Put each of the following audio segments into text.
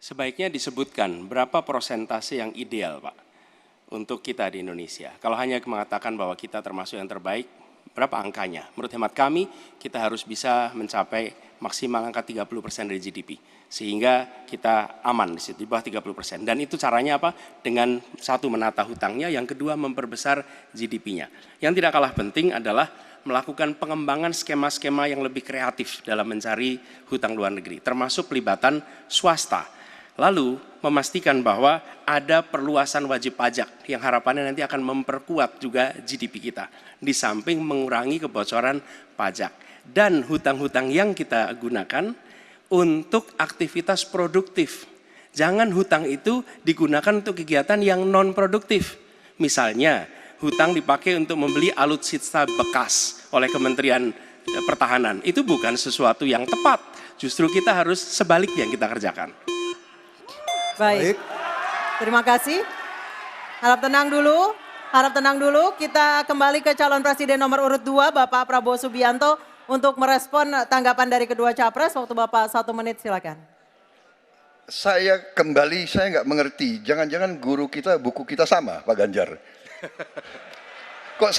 Sebaiknya disebutkan berapa persentase yang ideal, Pak, untuk kita di Indonesia. Kalau hanya mengatakan bahwa kita termasuk yang terbaik, berapa angkanya? Menurut hemat kami, kita harus bisa mencapai maksimal angka 30% dari GDP. Sehingga kita aman di situ, di bawah 30%. Dan itu caranya apa? Dengan satu, menata hutangnya, yang kedua memperbesar GDP-nya. Yang tidak kalah penting adalah melakukan pengembangan skema-skema yang lebih kreatif dalam mencari hutang luar negeri, termasuk pelibatan swasta. Lalu memastikan bahwa ada perluasan wajib pajak yang harapannya nanti akan memperkuat juga GDP kita. Di samping mengurangi kebocoran pajak. Dan hutang-hutang yang kita gunakan untuk aktivitas produktif. Jangan hutang itu digunakan untuk kegiatan yang non-produktif. Misalnya, hutang dipakai untuk membeli alutsista bekas oleh Kementerian Pertahanan. Itu bukan sesuatu yang tepat. Justru kita harus sebaliknya yang kita kerjakan. Baik, terima kasih. Harap tenang dulu. Kita kembali ke calon presiden nomor urut 2, Bapak Prabowo Subianto, untuk merespon tanggapan dari kedua capres. Waktu Bapak 1 menit, silakan. Saya nggak mengerti, jangan-jangan guru kita, buku kita sama, Pak Ganjar. Kok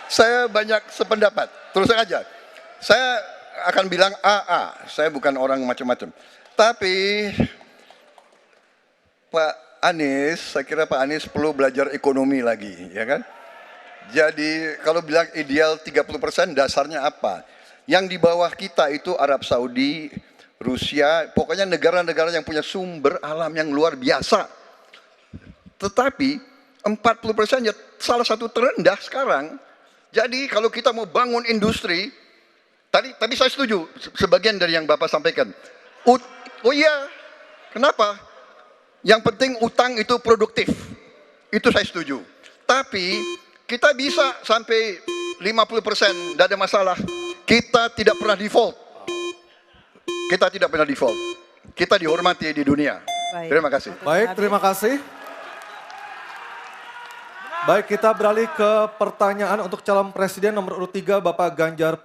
saya banyak sependapat, terus aja. Saya akan bilang AA, saya bukan orang macam-macam. Tapi Pak Anies, saya kira Pak Anies perlu belajar ekonomi lagi, ya kan? Jadi kalau bilang ideal 30%, dasarnya apa? Yang di bawah kita itu Arab Saudi, Rusia, pokoknya negara-negara yang punya sumber alam yang luar biasa. Tetapi 40% ya salah satu terendah sekarang. Jadi kalau kita mau bangun industri, tadi saya setuju sebagian dari yang Bapak sampaikan. Oh iya, kenapa? Yang penting utang itu produktif, itu saya setuju. Tapi kita bisa sampai 50%, tidak ada masalah. Kita tidak pernah default. Kita dihormati di dunia. Baik. Terima kasih. Baik, terima kasih. Baik, kita beralih ke pertanyaan untuk calon presiden nomor urut 3, Bapak Ganjar